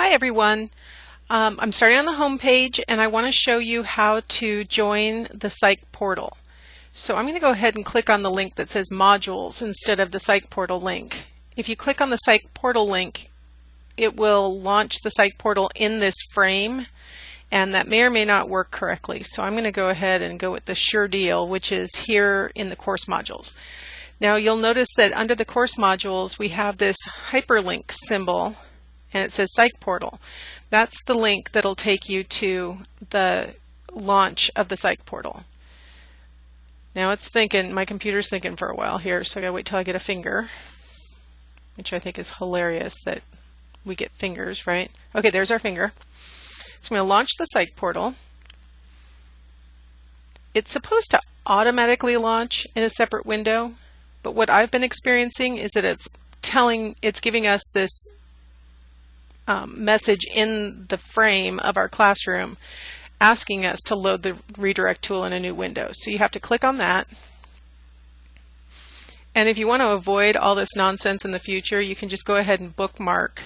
Hi everyone. I'm starting on the home page and I want to show you how to join the PsychPortal. So I'm going to go ahead and click on the link that says modules instead of the PsychPortal link. If you click on the PsychPortal link, it will launch the PsychPortal in this frame, and that may or may not work correctly. So I'm going to go ahead and go with the sure deal, which is here in the course modules. Now you'll notice that under the course modules we have this hyperlink symbol and it says PsychPortal. That's the link that'll take you to the launch of the PsychPortal. Now it's thinking, my computer's thinking for a while here, so I gotta wait till I get a finger, which I think is hilarious that we get fingers, right? Okay, there's our finger. So I'm going to launch the PsychPortal. It's supposed to automatically launch in a separate window, but what I've been experiencing is that it's giving us this message in the frame of our classroom asking us to load the redirect tool in a new window. So you have to click on that. And if you want to avoid all this nonsense in the future, you can just go ahead and bookmark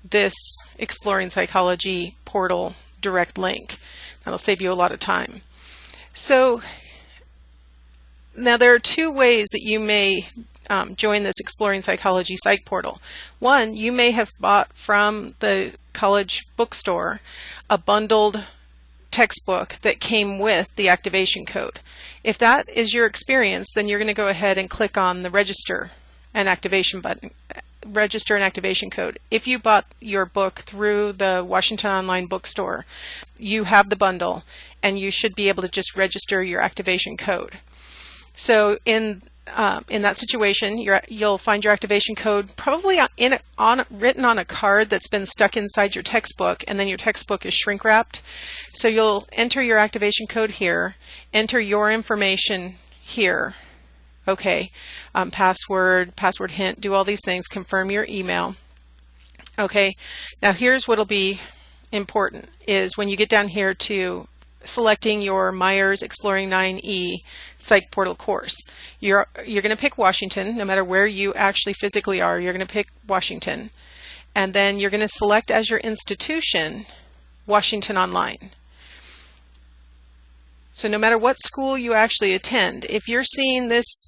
this Exploring Psychology portal direct link. That'll save you a lot of time. So now there are two ways that you may join this Exploring Psychology PsychPortal. One, you may have bought from the college bookstore a bundled textbook that came with the activation code. If that is your experience, then you're going to go ahead and click on the register and activation button. Register and activation code. If you bought your book through the Washington Online Bookstore, you have the bundle and you should be able to just register your activation code. So in that situation, you'll find your activation code probably written on a card that's been stuck inside your textbook, and then your textbook is shrink wrapped. So you'll enter your activation code here, enter your information here. Okay, password hint, do all these things, confirm your email. Okay, now here's what'll be important is when you get down here to selecting your Myers Exploring 9E PsychPortal course. You're going to pick Washington, no matter where you actually physically are, you're going to pick Washington. And then you're going to select as your institution Washington Online. So no matter what school you actually attend, if you're seeing this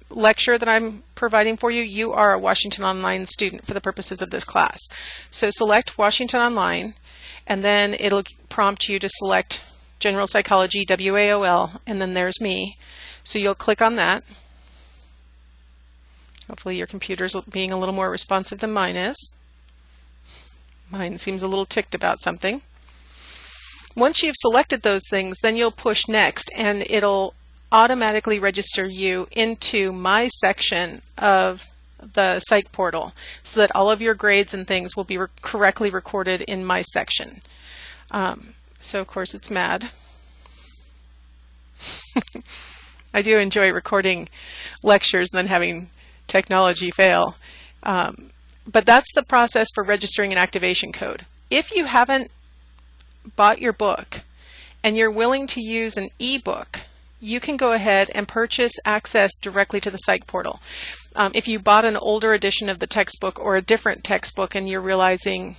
lecture that I'm providing for you, you are a Washington Online student for the purposes of this class. So select Washington Online, and then it'll prompt you to select General Psychology, WAOL, and then there's me. So you'll click on that. Hopefully your computer's being a little more responsive than mine is. Mine seems a little ticked about something. Once you've selected those things, then you'll push next, and it'll automatically register you into my section of the PsychPortal so that all of your grades and things will be correctly recorded in my section. So of course it's mad. I do enjoy recording lectures and then having technology fail. But that's the process for registering an activation code. If you haven't bought your book and you're willing to use an ebook, you can go ahead and purchase access directly to the PsychPortal. If you bought an older edition of the textbook or a different textbook and you're realizing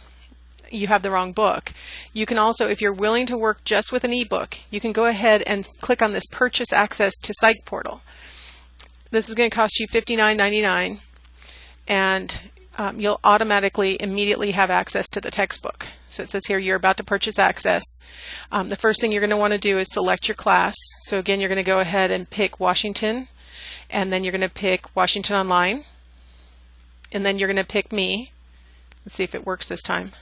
you have the wrong book, you can also, if you're willing to work just with an ebook, you can go ahead and click on this purchase access to PsychPortal. This is going to cost you $59.99, and you'll automatically immediately have access to the textbook. So it says here you're about to purchase access. The first thing you're going to want to do is select your class. So again, you're going to go ahead and pick Washington, and then you're going to pick Washington Online, and then you're going to pick me. Let's see if it works this time.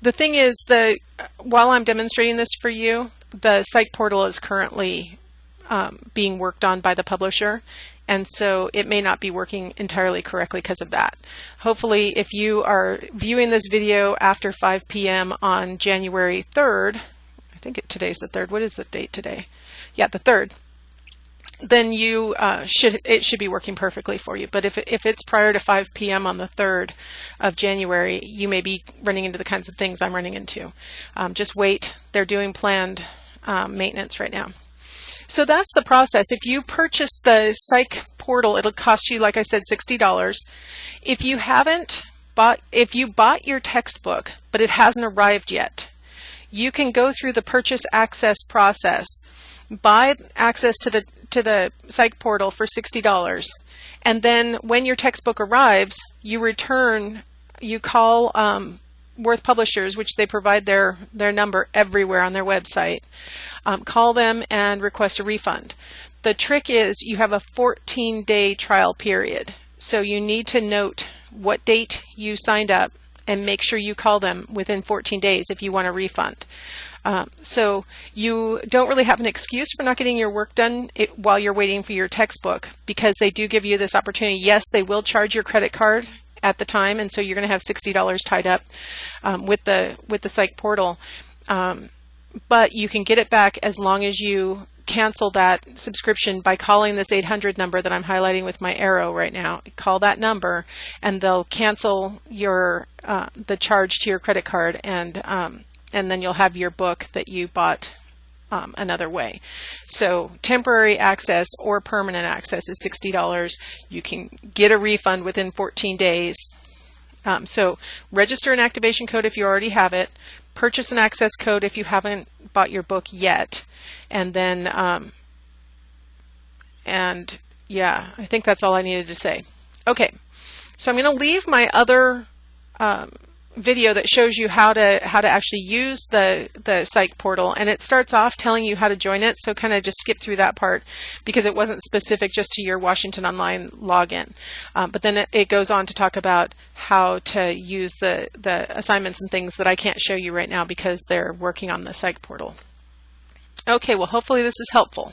The thing is, while I'm demonstrating this for you, the PsychPortal is currently being worked on by the publisher, and so it may not be working entirely correctly because of that. Hopefully, if you are viewing this video after 5 p.m. on January 3rd, I think today's the 3rd. What is the date today? Yeah, the 3rd. Then it should be working perfectly for you. But if it's prior to 5 p.m. on the 3rd of January, you may be running into the kinds of things I'm running into. Just wait. They're doing planned maintenance right now. So that's the process. If you purchase the PsychPortal, it'll cost you, like I said, $60. If you haven't bought, if you bought your textbook, but it hasn't arrived yet, you can go through the purchase access process, buy access to the PsychPortal for $60, and then when your textbook arrives, you call Worth Publishers, which they provide their number everywhere on their website. Call them and request a refund. The trick is you have a 14-day trial period, so you need to note what date you signed up and make sure you call them within 14 days if you want a refund. So you don't really have an excuse for not getting your work done while you're waiting for your textbook, because they do give you this opportunity. Yes, they will charge your credit card at the time, and so you're going to have $60 tied up with the PsychPortal, but you can get it back as long as you cancel that subscription by calling this 800 number that I'm highlighting with my arrow right now. Call that number and they'll cancel your the charge to your credit card, and then you'll have your book that you bought another way. So temporary access or permanent access is $60. You can get a refund within 14 days. So register an activation code if you already have it. Purchase an access code if you haven't bought your book yet. And then, and yeah, I think that's all I needed to say. Okay, so I'm going to leave my other video that shows you how to actually use the PsychPortal, and it starts off telling you how to join it, so kind of just skip through that part because it wasn't specific just to your Washington Online login. But then it goes on to talk about how to use the assignments and things that I can't show you right now because they're working on the PsychPortal. Okay, well, hopefully this is helpful.